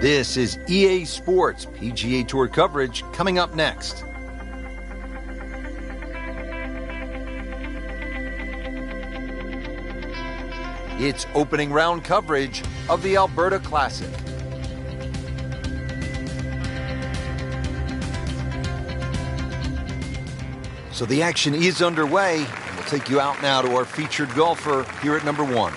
This is EA Sports PGA Tour coverage coming up next. It's opening round coverage of the Alberta Classic. So the action is underway, and we'll take you out now to our featured golfer here at number 1.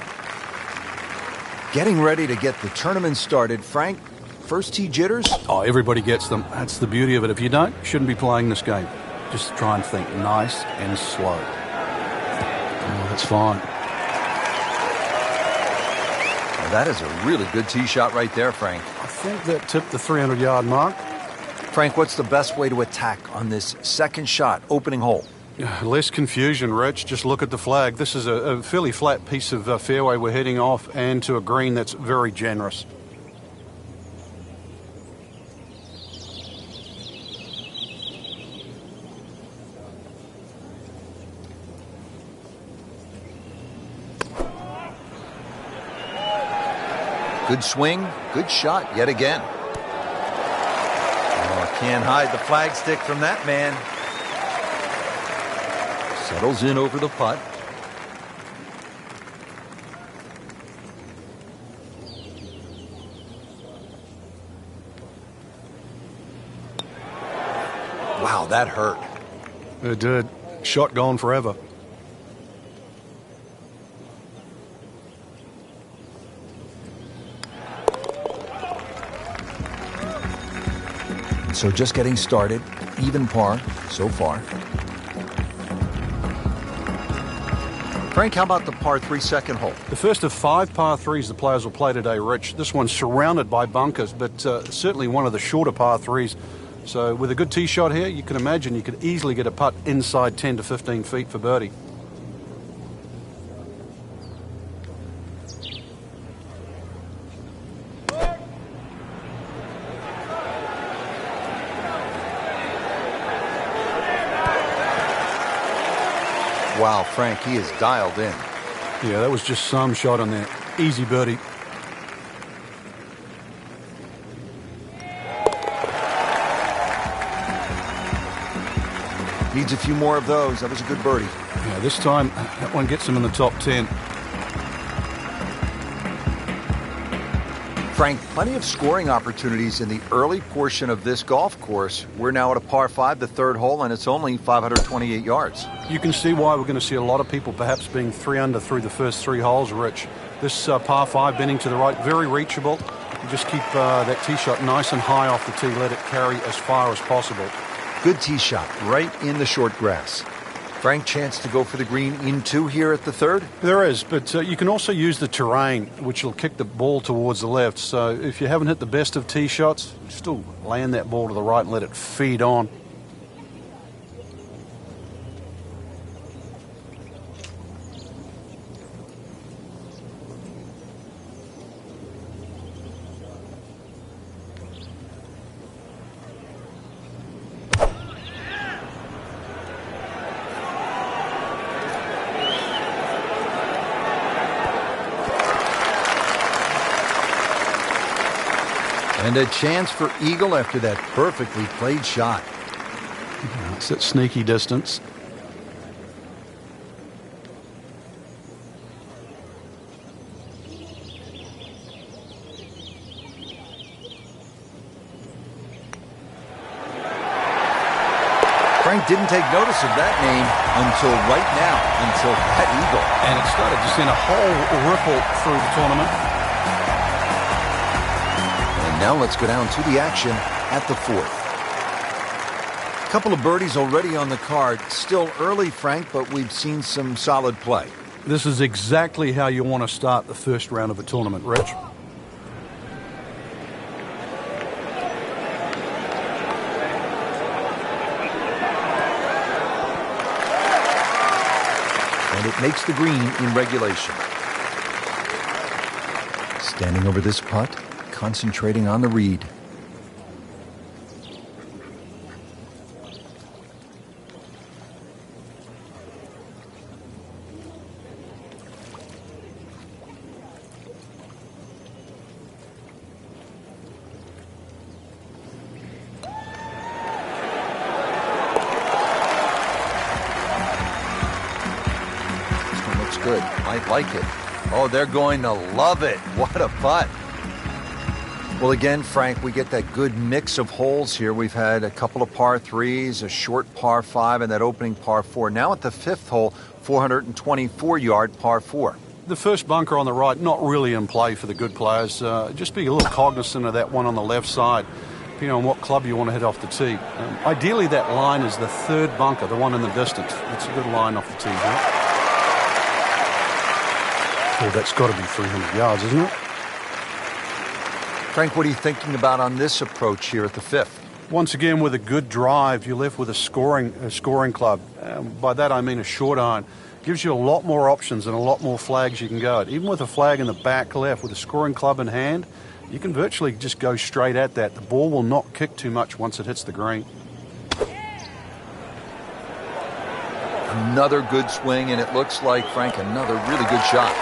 Getting ready to get the tournament started. Frank, first tee jitters? Oh, everybody gets them. That's the beauty of it. If you don't, you shouldn't be playing this game. Just try and think nice and slow. Oh, that's fine. Well, that is a really good tee shot right there, Frank. I think that tipped the 300-yard mark. Frank, what's the best way to attack on this second shot, opening hole? Less confusion, Rich. Just look at the flag. This is a fairly flat piece of fairway we're heading off, and to a green that's very generous. Good swing, good shot yet again. Oh, can't hide the flagstick from that man. Settles in over the putt. Wow, that hurt. It did. Shot gone forever. So just getting started, even par so far. Frank, how about the par 3 second hole? The first of 5 par 3s the players will play today, Rich. This one's surrounded by bunkers, but certainly one of the shorter par 3s. So with a good tee shot here, you can imagine you could easily get a putt inside 10 to 15 feet for birdie. Wow, Frank, he is dialed in. Yeah, that was just some shot on there. Easy birdie. Needs a few more of those. That was a good birdie. Yeah, this time, that one gets him in the top 10. Frank, plenty of scoring opportunities in the early portion of this golf course. We're now at a par 5, the third hole, and it's only 528 yards. You can see why we're going to see a lot of people perhaps being 3 under through the first 3 holes, Rich. This par 5 bending to the right, very reachable. You just keep that tee shot nice and high off the tee, let it carry as far as possible. Good tee shot, right in the short grass. Frank, chance to go for the green in 2 here at the third? There is, but you can also use the terrain, which will kick the ball towards the left. So if you haven't hit the best of tee shots, still land that ball to the right and let it feed on. And a chance for eagle after that perfectly played shot. It's at sneaky distance. Frank didn't take notice of that name until right now, until that eagle. And it started to send a whole ripple through the tournament. And now let's go down to the action at the fourth. A couple of birdies already on the card. Still early, Frank, but we've seen some solid play. This is exactly how you want to start the first round of a tournament, Rich. And it makes the green in regulation. Standing over this putt, concentrating on the read. good. Might like it. Oh, they're going to love it. What a putt. Well, again, Frank, we get that good mix of holes here. We've had a couple of par threes, a short par five, and that opening par four. Now at the fifth hole, 424-yard par four. The first bunker on the right, not really in play for the good players. Just be a little cognizant of that one on the left side, depending on what club you want to hit off the tee. Ideally, that line is the third bunker, the one in the distance. It's a good line off the tee. Right? Oh, that's got to be 300 yards, isn't it? Frank, what are you thinking about on this approach here at the fifth? Once again, with a good drive, you're left with a scoring club. By that I mean a short iron. Gives you a lot more options and a lot more flags you can go at. Even with a flag in the back left, with a scoring club in hand, you can virtually just go straight at that. The ball will not kick too much once it hits the green. Another good swing, and it looks like, Frank, another really good shot.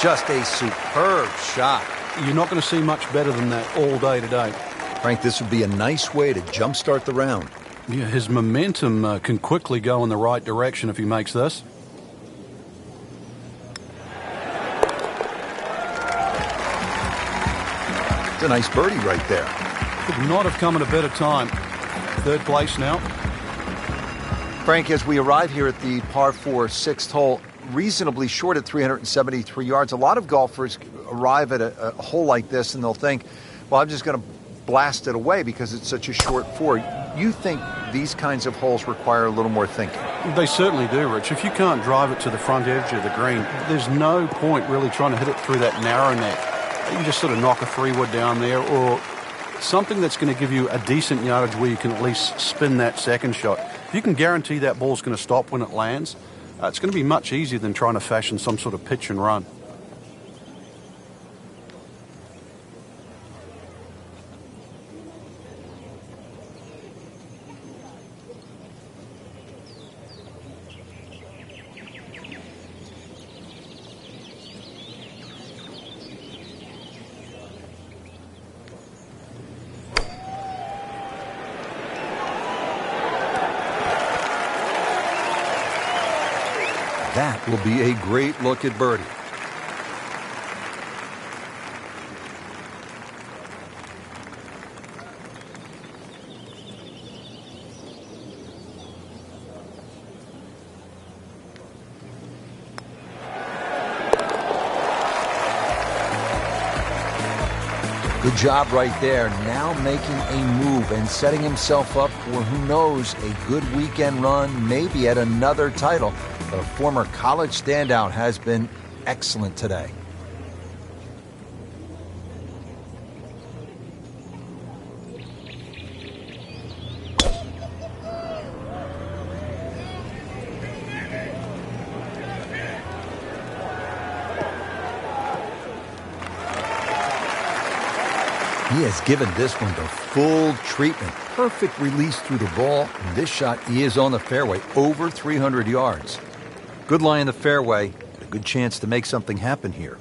Just a superb shot. You're not going to see much better than that all day today. Frank, this would be a nice way to jumpstart the round. Yeah, his momentum can quickly go in the right direction if he makes this. It's a nice birdie right there. Could not have come at a better time. Third place now. Frank, as we arrive here at the par 4 sixth hole, reasonably short at 373 yards, a lot of golfers arrive at a hole like this and they'll think, well, I'm just going to blast it away because it's such a short four. You think these kinds of holes require a little more thinking? They certainly do, Rich. If you can't drive it to the front edge of the green, there's no point really trying to hit it through that narrow neck. You can just sort of knock a 3-wood down there, or something that's going to give you a decent yardage where you can at least spin that second shot. If you can guarantee that ball's going to stop when it lands, it's going to be much easier than trying to fashion some sort of pitch and run. That will be a great look at birdie. Good job right there. Now making a move and setting himself up for, who knows, a good weekend run, maybe at another title. The former college standout has been excellent today. He has given this one the full treatment. Perfect release through the ball. And this shot is on the fairway, over 300 yards. Good lie in the fairway, a good chance to make something happen here.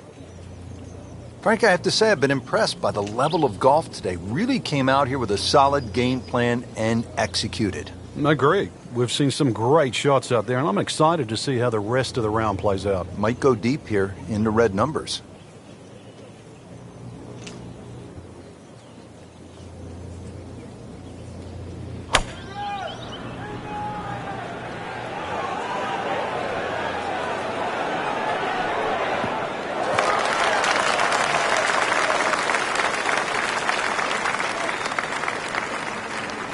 Frank, I have to say I've been impressed by the level of golf today. Really came out here with a solid game plan and executed. I agree. We've seen some great shots out there, and I'm excited to see how the rest of the round plays out. Might go deep here into red numbers.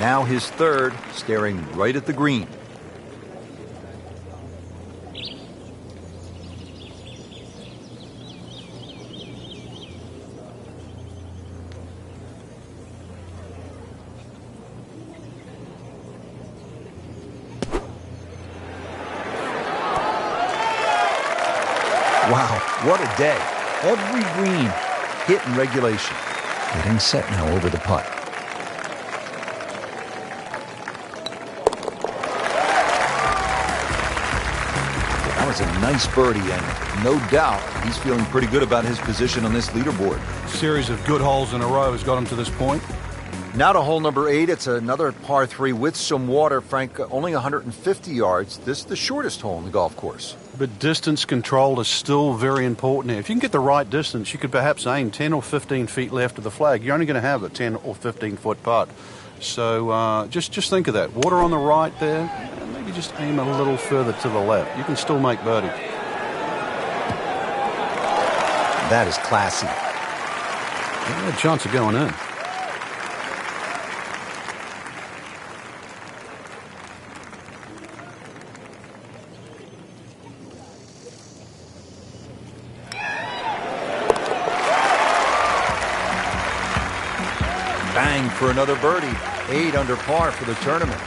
Now his third, staring right at the green. Wow, what a day. Every green hit in regulation. Getting set now over the putt. That was a nice birdie, and no doubt he's feeling pretty good about his position on this leaderboard. A series of good holes in a row has got him to this point. Now to hole number 8. It's another par 3 with some water. Frank, only 150 yards. This is the shortest hole in the golf course. But distance control is still very important here. If you can get the right distance, you could perhaps aim 10 or 15 feet left of the flag. You're only going to have a 10 or 15-foot putt. So just think of that. Water on the right there, and maybe just aim a little further to the left. You can still make birdie. That is classy. Yeah, a chance of going in. Bang for another birdie. 8 under par for the tournament.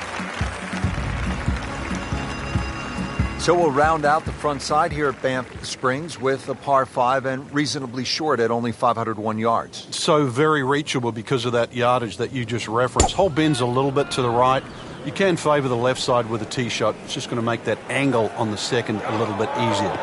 So we'll round out the front side here at Banff Springs with a par 5 and reasonably short at only 501 yards. So very reachable because of that yardage that you just referenced. Hole bends a little bit to the right. You can favour the left side with a tee shot. It's just going to make that angle on the second a little bit easier.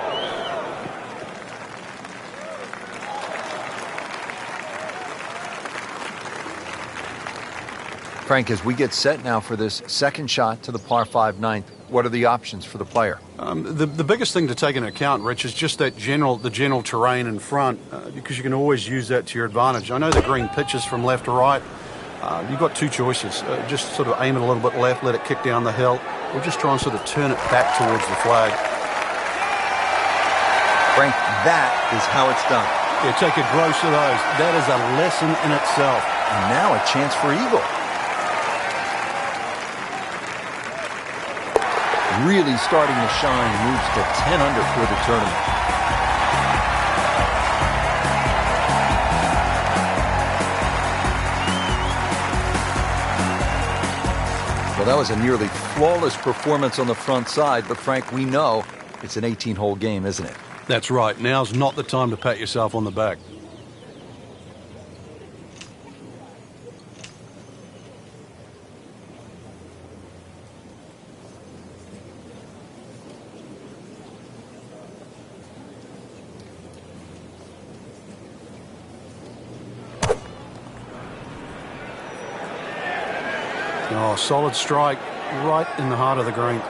Frank, as we get set now for this second shot to the par 5 ninth, what are the options for the player? The biggest thing to take into account, Rich, is just that the general terrain in front, because you can always use that to your advantage. I know the green pitches from left to right. You've got two choices. Just sort of aim it a little bit left, let it kick down the hill, or just try and sort of turn it back towards the flag. Frank, that is how it's done. Yeah, take a gross of those. That is a lesson in itself. And now a chance for eagle. Really starting to shine, moves to 10 under for the tournament. Well, that was a nearly flawless performance on the front side, but Frank, we know it's an 18-hole game, isn't it? That's right. Now's not the time to pat yourself on the back. Oh, solid strike right in the heart of the green.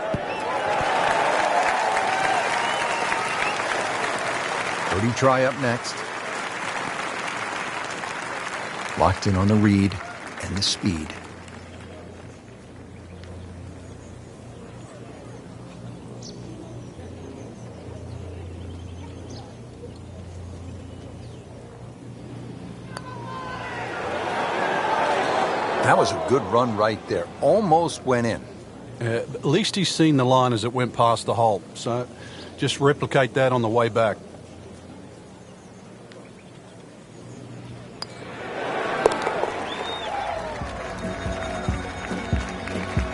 Birdie try up next. Locked in on the read and the speed. That was a good run right there. Almost went in. At least he's seen the line as it went past the hole. So just replicate that on the way back.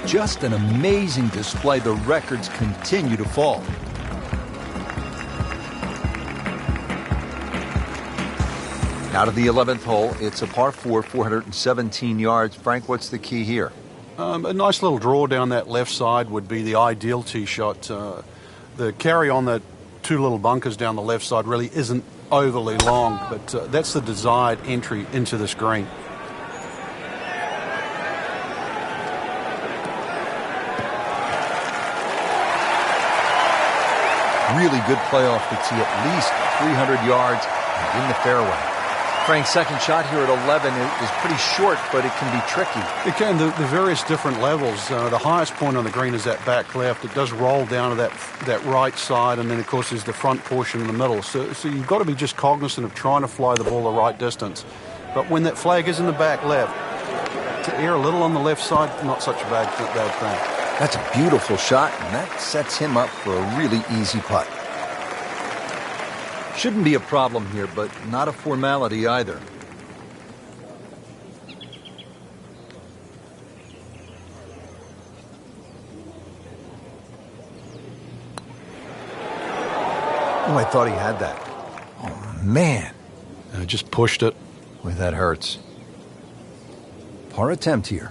Just an amazing display. The records continue to fall. Out of the 11th hole, it's a par 4, 417 yards. Frank, what's the key here? A nice little draw down that left side would be the ideal tee shot. The carry on the two little bunkers down the left side really isn't overly long, but that's the desired entry into this green. Really good play off the tee, at least 300 yards and in the fairway. Frank's second shot here at 11 is pretty short, but it can be tricky. It can. The various different levels. The highest point on the green is that back left. It does roll down to that right side, and then, of course, there's the front portion in the middle. So you've got to be just cognizant of trying to fly the ball the right distance. But when that flag is in the back left, to err a little on the left side, not such a bad thing. That's a beautiful shot, and that sets him up for a really easy putt. Shouldn't be a problem here, but not a formality either. Oh, I thought he had that. Oh, man. Just pushed it. Boy, that hurts. Par attempt here.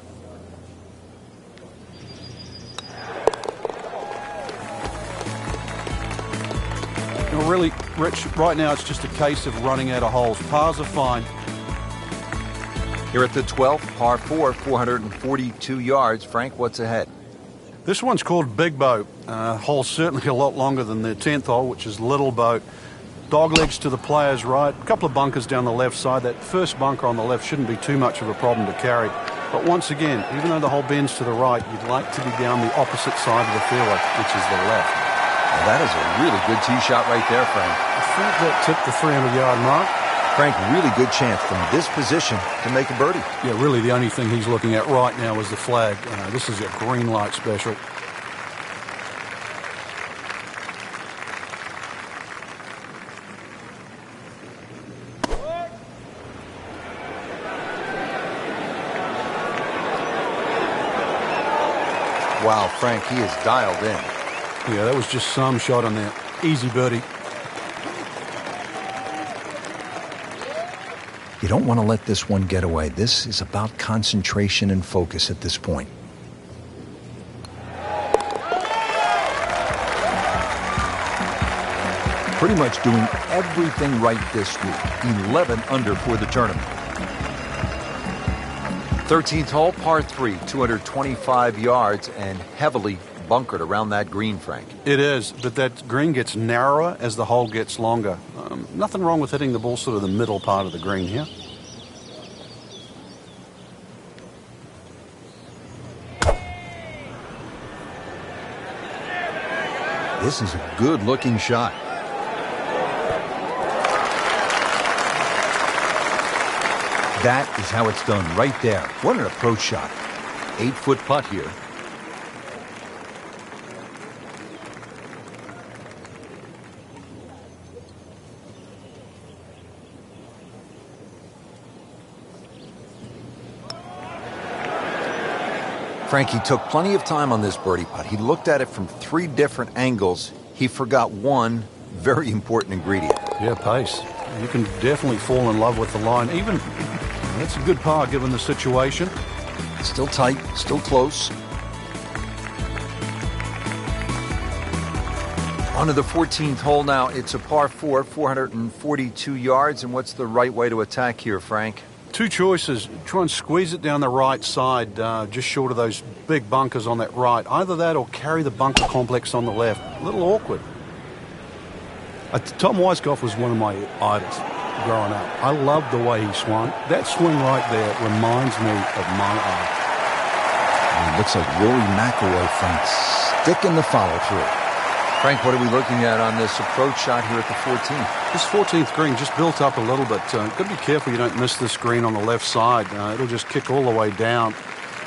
Really, Rich, right now it's just a case of running out of holes. Pars are fine. Here at the 12th, par 4, 442 yards. Frank, what's ahead? This one's called Big Boat. Hole's certainly a lot longer than the 10th hole, which is Little Boat. Dog legs to the player's right. A couple of bunkers down the left side. That first bunker on the left shouldn't be too much of a problem to carry. But once again, even though the hole bends to the right, you'd like to be down the opposite side of the fairway, which is the left. Well, that is a really good tee shot right there, Frank. I think that tipped the 300-yard mark. Frank, really good chance from this position to make a birdie. Yeah, really the only thing he's looking at right now is the flag. This is a green light special. Wow, Frank, he is dialed in. Yeah, that was just some shot on there. Easy birdie. You don't want to let this one get away. This is about concentration and focus at this point. Pretty much doing everything right this week. 11 under for the tournament. 13th hole, par 3, 225 yards and heavily bunkered around that green, Frank. It is, but that green gets narrower as the hole gets longer. Nothing wrong with hitting the ball sort of the middle part of the green here. This is a good-looking shot. That is how it's done right there. What an approach shot. 8-foot putt here. Frankie took plenty of time on this birdie putt. He looked at it from 3 different angles. He forgot one very important ingredient. Yeah, pace. You can definitely fall in love with the line. Even that's a good par given the situation. Still tight, still close. On to the 14th hole now. It's a par 4, 442 yards. And what's the right way to attack here, Frank? 2 choices. Try and squeeze it down the right side, just short of those big bunkers on that right. Either that or carry the bunker complex on the left. A little awkward. Tom Weiskopf was one of my idols growing up. I loved the way he swung. That swing right there reminds me of my eye. It looks like Rory Mcilroy, Frank, sticking the follow-through. Frank, what are we looking at on this approach shot here at the 14th? This 14th green just built up a little bit. Got to be careful you don't miss this green on the left side. It'll just kick all the way down.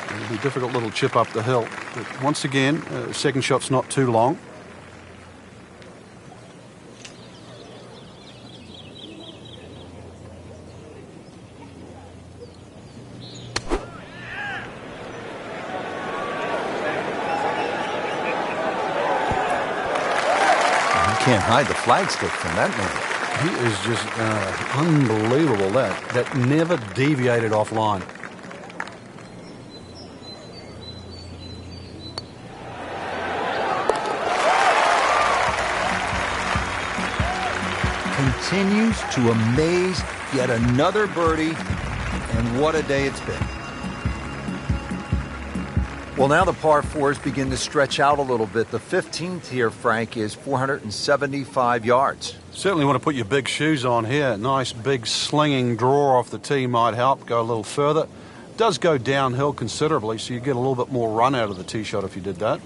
It'll be a difficult little chip up the hill. But once again, second shot's not too long. Can't hide the flagstick from that man. He is just unbelievable. That never deviated offline. Continues to amaze. Yet another birdie, and what a day it's been. Well, now the par 4s begin to stretch out a little bit. The 15th here, Frank, is 475 yards. Certainly want to put your big shoes on here. Nice big slinging draw off the tee might help. Go a little further. Does go downhill considerably, so you get a little bit more run out of the tee shot if you did that.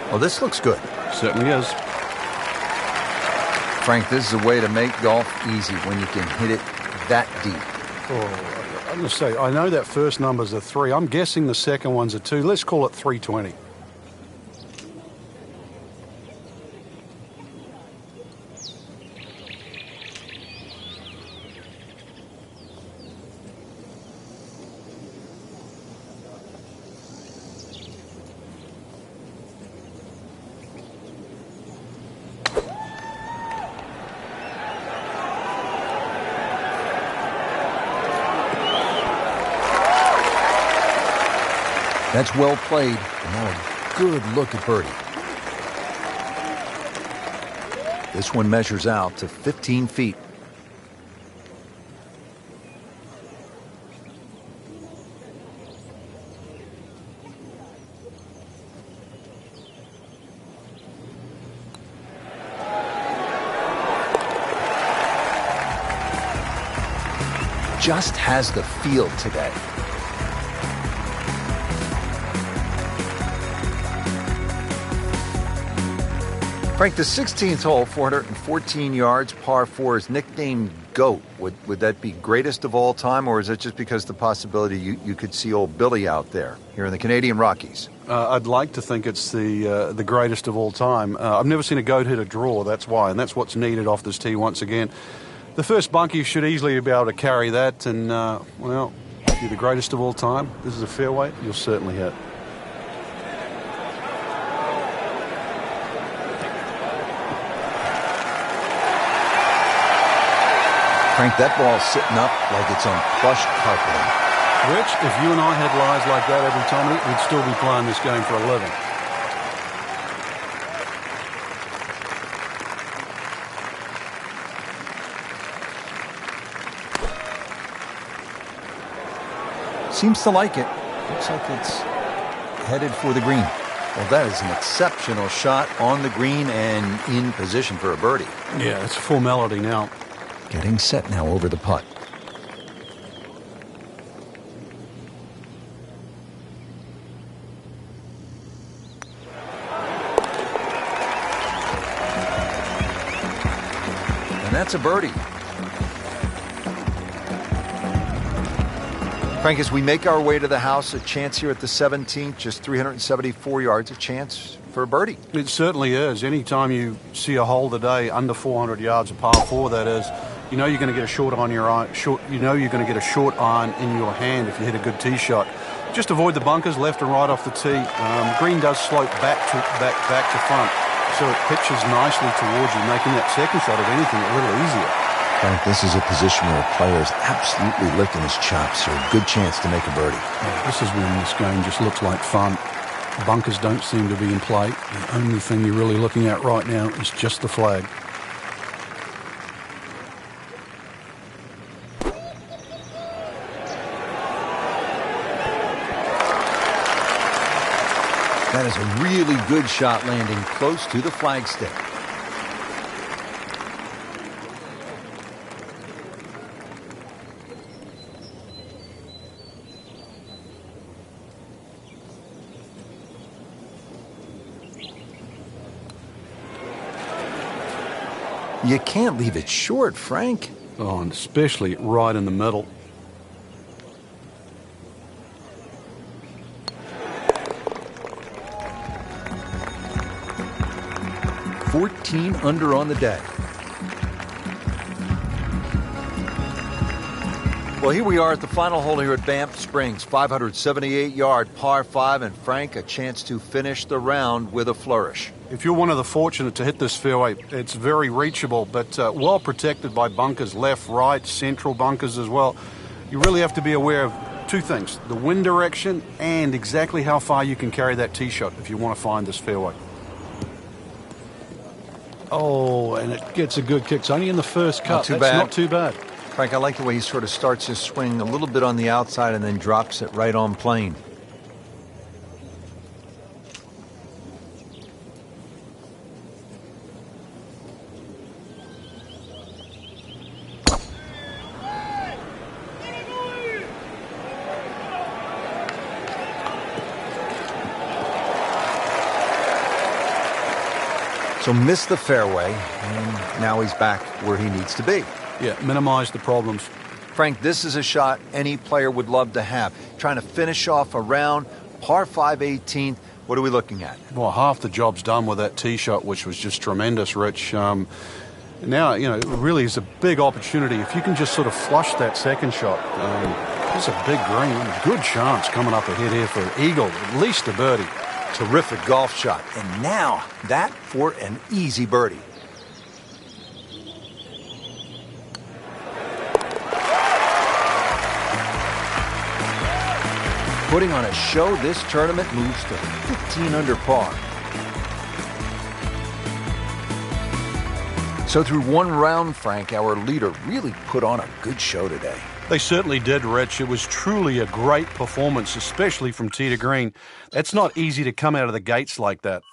Well, this looks good. Certainly is. Frank, this is a way to make golf easy when you can hit it that deep. Oh, I'm going to say, I know that first number's a 3. I'm guessing the second one's a 2. Let's call it 320. That's well played. Now good look at birdie. This one measures out to 15 feet. Just has the field today. Frank, the 16th hole, 414 yards, par 4, is nicknamed GOAT. Would that be greatest of all time, or is it just because the possibility you could see old Billy out there here in the Canadian Rockies? I'd like to think it's the greatest of all time. I've never seen a GOAT hit a draw, that's why, and that's what's needed off this tee once again. The first bunker, you should easily be able to carry that, and, well, if you're the greatest of all time, this is a fairway, you'll certainly hit. Frank, that ball's sitting up like it's on plush carpeting. Rich, if you and I had lives like that every time, we'd still be playing this game for a living. Seems to like it. Looks like it's headed for the green. Well, that is an exceptional shot on the green and in position for a birdie. Yeah, it's a formality now. Getting set now over the putt. And that's a birdie. Frank, as we make our way to the house, a chance here at the 17th, just 374 yards, a chance for a birdie. It certainly is. Anytime you see a hole today under 400 yards, a par 4 that is, you know you're going to get a short on your iron. You know you're going to get a short iron in your hand if you hit a good tee shot. Just avoid the bunkers left and right off the tee. Green does slope back to front, so it pitches nicely towards you, making that second shot, if anything, a little easier. Frank, this is a position where a player is absolutely licking his chops, so a good chance to make a birdie. Yeah, this is when this game just looks like fun. Bunkers don't seem to be in play. The only thing you're really looking at right now is just the flag. That is a really good shot landing close to the flagstick. You can't leave it short, Frank. Oh, and especially right in the middle. $14 under on the day. Well, here we are at the final hole here at Banff Springs, 578-yard par 5, and Frank, a chance to finish the round with a flourish. If you're one of the fortunate to hit this fairway, it's very reachable, but well protected by bunkers, left, right, central bunkers as well. You really have to be aware of two things, the wind direction and exactly how far you can carry that tee shot if you want to find this fairway. Oh, and it gets a good kick. It's only in the first cut. Not too bad. Not too bad. Frank, I like the way he sort of starts his swing a little bit on the outside and then drops it right on plane. So missed the fairway, and now he's back where he needs to be. Yeah, minimize the problems. Frank, this is a shot any player would love to have. Trying to finish off a round, par 5 18th. What are we looking at? Well, half the job's done with that tee shot, which was just tremendous, Rich. Now, you know, it really is a big opportunity. If you can just sort of flush that second shot, it's a big green. Good chance coming up ahead here for an eagle, at least a birdie. Terrific golf shot. And now that for an easy birdie. Putting on a show, this tournament moves to 15 under par. So through one round, Frank, our leader really put on a good show today. They certainly did, Rich. It was truly a great performance, especially from tee to green. It's not easy to come out of the gates like that.